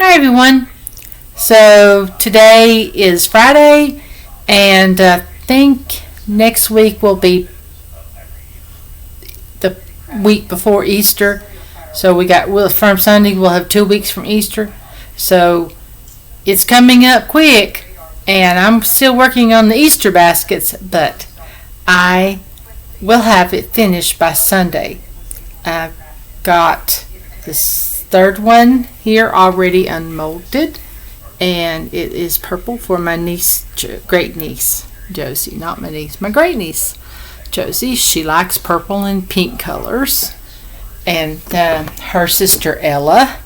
Hi everyone. So today is Friday, and I think next week will be the week before Easter. So from Sunday we'll have 2 weeks from Easter. So it's coming up quick, and I'm still working on the Easter baskets, but I will have it finished by Sunday. I've got this third one here already unmolded, and it is purple for my niece, great niece Josie, not my niece, my great niece Josie. She likes purple and pink colors, and her sister Ella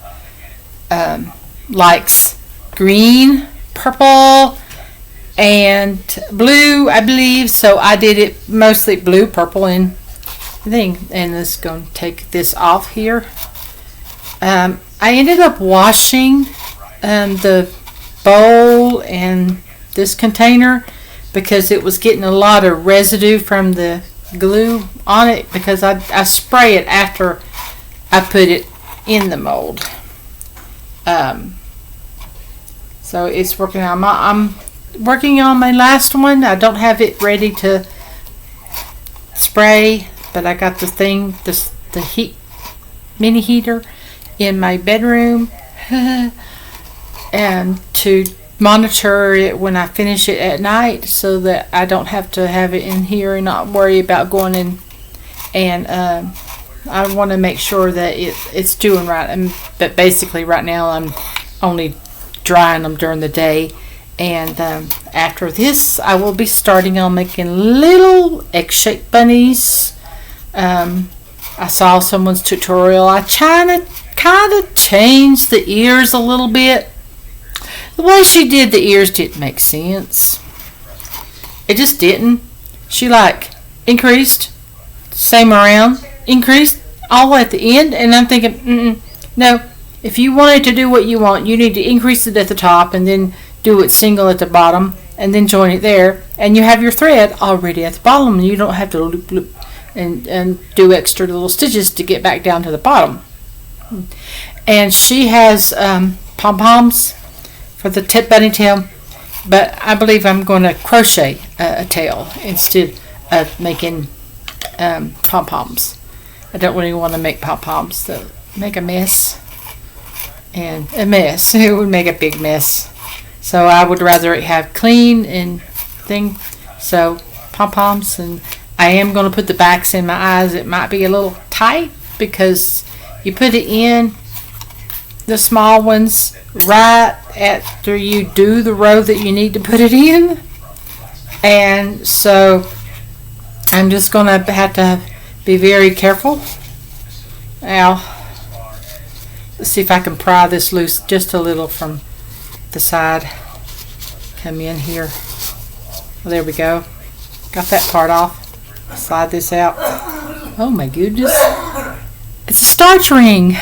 likes green, purple, and blue, I believe. So I did it mostly blue, purple, and thing. And let's go and take this off here. I ended up washing the bowl and this container because it was getting a lot of residue from the glue on it, because I spray it after I put it in the mold. So it's working on I'm working on my last one. I don't have it ready to spray, but I got the heat mini heater in my bedroom and to monitor it when I finish it at night, so that I don't have to have it in here and not worry about going in. And I want to make sure that it's doing right. But basically right now I'm only drying them during the day, and after this I will be starting on making little egg-shaped bunnies. I saw someone's tutorial. I kind of changed the ears a little bit. The way she did the ears didn't make sense. It just didn't. She increased, same around, increased all the way at the end, and I'm thinking, no. If you wanted to do what you want, you need to increase it at the top and then do it single at the bottom and then join it there, and you have your thread already at the bottom, and you don't have to loop and do extra little stitches to get back down to the bottom. And she has pom-poms for the bunny tail, but I believe I'm going to crochet a tail instead of making pom-poms. I don't really want to make pom-poms, so make a mess. And a mess. It would make a big mess. So I would rather it have clean and thing. So pom-poms, and I am going to put the backs in my eyes. It might be a little tight because you put it in the small ones right after you do the row that you need to put it in. And so I'm just going to have to be very careful. Now, let's see if I can pry this loose just a little from the side. Come in here. Well, there we go. Got that part off. Slide this out. Oh my goodness. It's a starch ring.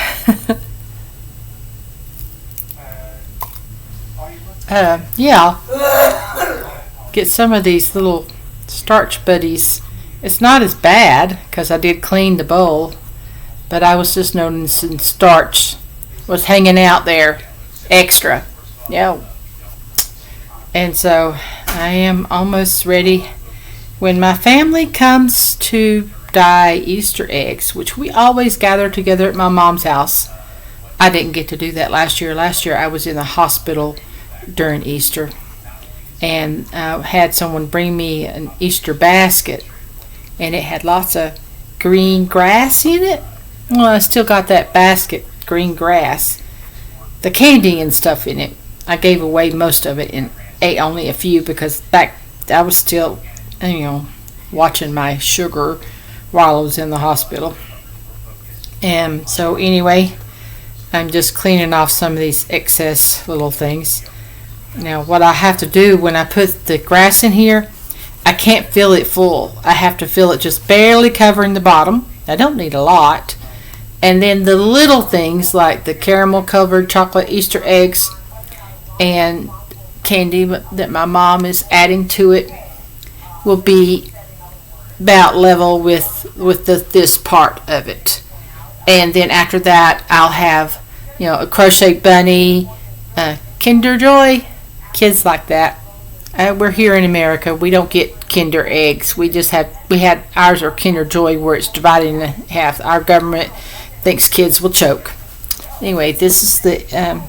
Yeah. Get some of these little starch buddies. It's not as bad because I did clean the bowl, but I was just noticing starch was hanging out there extra. Yeah. And so I am almost ready. When my family comes to dye Easter eggs, which we always gather together at my mom's house. I didn't get to do that last year. Last year I was in the hospital during Easter, and I had someone bring me an Easter basket, and it had lots of green grass in it. Well, I still got that basket, green grass, the candy and stuff in it. I gave away most of it and ate only a few because I was still, watching my sugar while I was in the hospital. And so anyway, I'm just cleaning off some of these excess little things. Now what I have to do when I put the grass in here, I can't fill it full. I have to fill it just barely covering the bottom. I don't need a lot. And then the little things like the caramel covered chocolate Easter eggs and candy that my mom is adding to it will be about level with this part of it. And then after that I'll have a crochet bunny Kinder Joy, kids like that. We're here in America. We don't get Kinder eggs. We had ours are Kinder Joy where it's divided in half. Our government thinks kids will choke. Anyway, this is the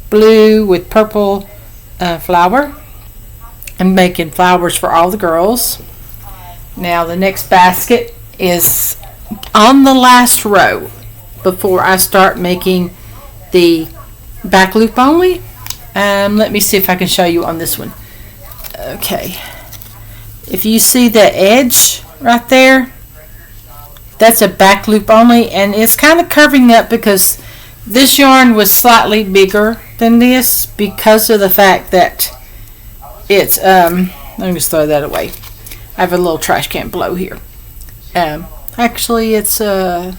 blue with purple flower. I'm making flowers for all the girls. Now the next basket is on the last row before I start making the back loop only. Let me see if I can show you on this one. Okay. If you see the edge right there, that's a back loop only, and it's kind of curving up because this yarn was slightly bigger than this because of the fact that it's let me just throw that away. I have a little trash can below here. Actually, it's a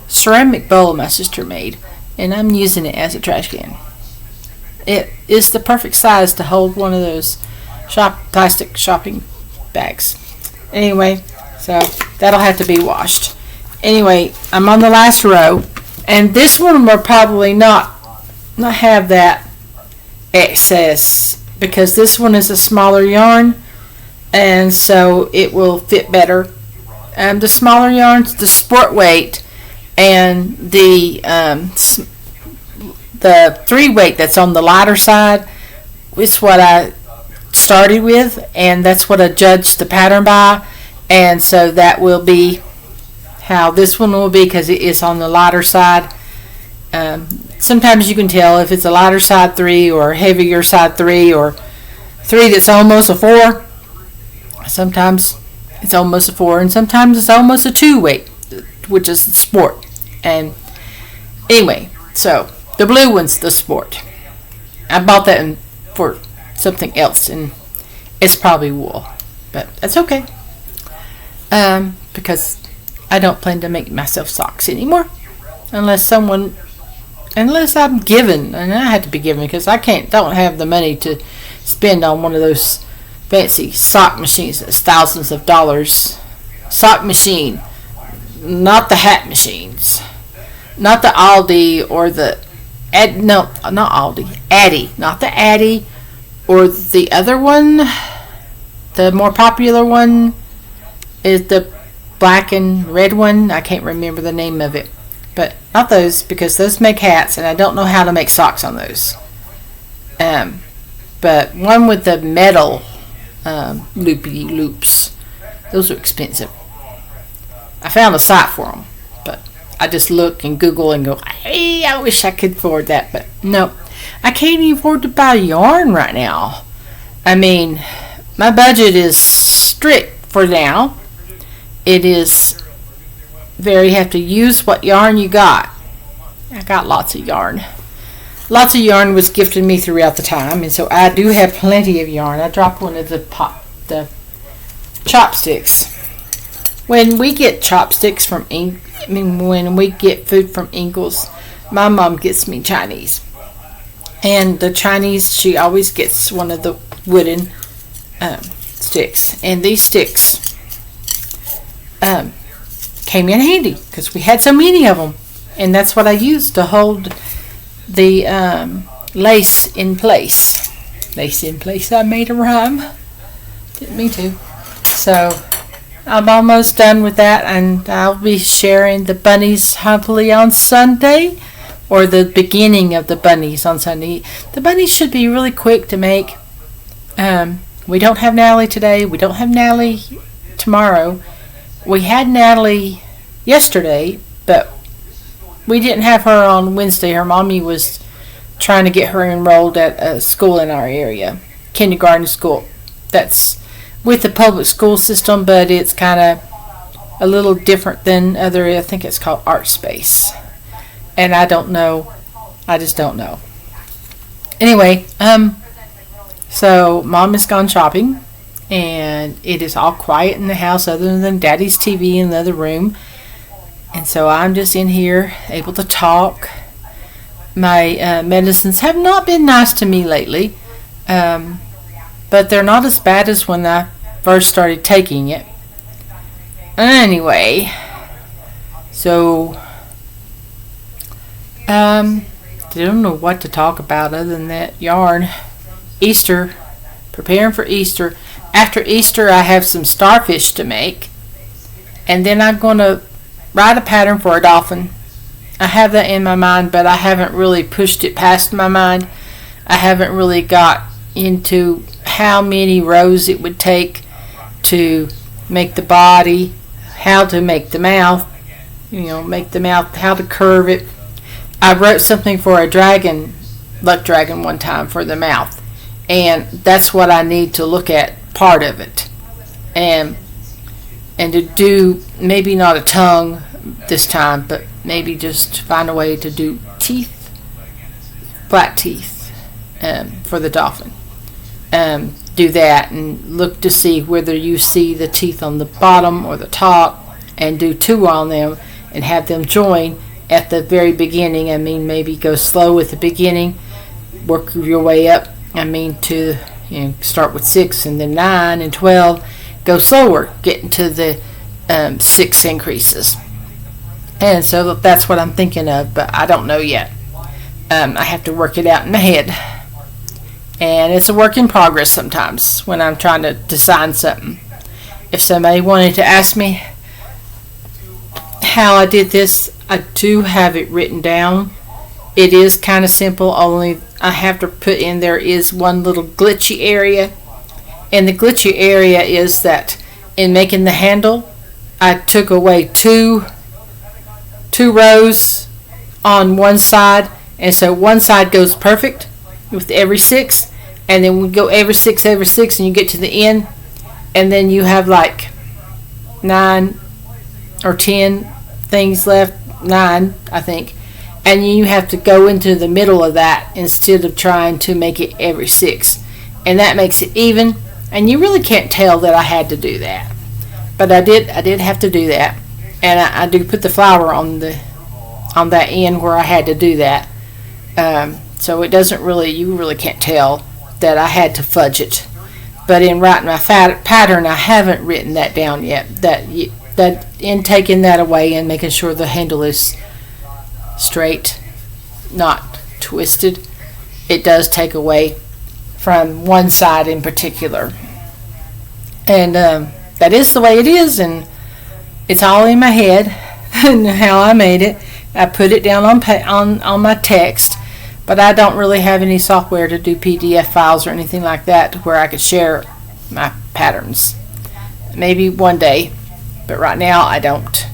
ceramic bowl my sister made, and I'm using it as a trash can. It is the perfect size to hold one of those plastic shopping bags. Anyway, so that'll have to be washed. Anyway, I'm on the last row, and this one will probably not have that excess because this one is a smaller yarn, and so it will fit better. The smaller yarns, the sport weight, and the 3 weight that's on the lighter side is what I started with, and that's what I judged the pattern by, and so that will be how this one will be because it is on the lighter side. Sometimes you can tell if it's a lighter side 3 or heavier side 3 or 3 that's almost a 4. Sometimes it's almost a 4, and sometimes it's almost a 2 weight, which is the sport. And anyway, so the blue one's the sport. I bought that for something else, and it's probably wool, but that's okay. Because I don't plan to make myself socks anymore, unless I'm given, and I had to be given because don't have the money to spend on one of those fancy sock machines that's thousands of dollars. Sock machine, not the hat machines, not the Aldi or the not Aldi, Addy, not the Addy or the other one. The more popular one is the black and red one. I can't remember the name of it, but not those because those make hats, and I don't know how to make socks on those. But one with the metal loopy loops, those are expensive. I found a site for them, but I just look and Google and go, hey, I wish I could afford that, but no, I can't even afford to buy yarn right now. I mean, my budget is strict for now. It is you have to use what yarn you got. I got lots of yarn. Lots of yarn was gifted me throughout the time, and so I do have plenty of yarn. I dropped one of the chopsticks. When we get chopsticks when we get food from Ingles, my mom gets me Chinese. And the Chinese, she always gets one of the wooden sticks. And these sticks came in handy because we had so many of them. And that's what I used to hold the lace in place. Lace in place, I made a rhyme. Didn't mean to. So I'm almost done with that, and I'll be sharing the bunnies hopefully on Sunday, or the beginning of the bunnies on Sunday. The bunnies should be really quick to make. We don't have Natalie today. We don't have Natalie tomorrow. We had Natalie yesterday, but we didn't have her on Wednesday. Her mommy was trying to get her enrolled at a school in our area, kindergarten school. That's with the public school system, but it's kind of a little different than I think it's called Art Space. And I don't know. I just don't know. Anyway, so Mom has gone shopping, and it is all quiet in the house other than Daddy's TV in the other room. And so I'm just in here able to talk. My medicines have not been nice to me lately, but they're not as bad as when I first started taking it. Anyway, so don't know what to talk about other than that yarn. Easter, preparing for Easter. After Easter, I have some starfish to make, and then I'm going to write a pattern for a dolphin. I have that in my mind, but I haven't really pushed it past my mind. I haven't really got into how many rows it would take to make the body, how to make the mouth, make the mouth, how to curve it. I wrote something for a dragon, luck dragon one time for the mouth, and that's what I need to look at, part of it, and to do maybe not a tongue this time, but maybe just find a way to do teeth, flat teeth, for the dolphin. Do that and look to see whether you see the teeth on the bottom or the top, and do 2 on them and have them join at the very beginning. Maybe go slow at the beginning, work your way up. To start with 6 and then 9 and 12. Go slower, get into the 6 increases. And so that's what I'm thinking of, but I don't know yet. I have to work it out in my head. And it's a work in progress sometimes when I'm trying to design something. If somebody wanted to ask me how I did this, I do have it written down. It is kind of simple, only I have to put in there is one little glitchy area. And the glitchy area is that in making the handle, I took away two rows on one side, and so one side goes perfect with every 6, and then we go every 6, and you get to the end, and then you have like 9 or 10 things left, 9 I think, and you have to go into the middle of that instead of trying to make it every 6, and that makes it even. And you really can't tell that I had to do that, but I did have to do that. And I do put the flower on that end where I had to do that, so it doesn't really, you really can't tell that I had to fudge it. But in writing my pattern, I haven't written that down yet, that in taking that away and making sure the handle is straight, not twisted, it does take away from one side in particular. And that is the way it is, and it's all in my head and how I made it. I put it down on my text, but I don't really have any software to do PDF files or anything like that where I could share my patterns. Maybe one day, but right now I don't.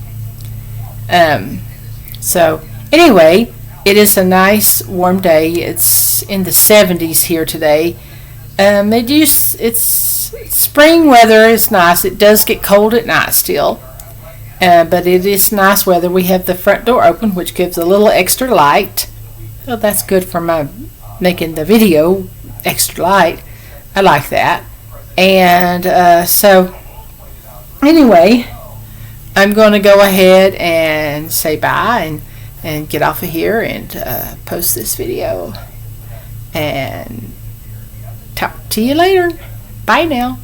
So anyway, it is a nice warm day. It's in the 70s here today. It's spring weather. It's nice. It does get cold at night still, but it is nice weather. We have the front door open, which gives a little extra light. So that's good for my making the video extra light. I like that. And so anyway, I'm going to go ahead and say bye and get off of here and post this video and talk to you later. Bye now.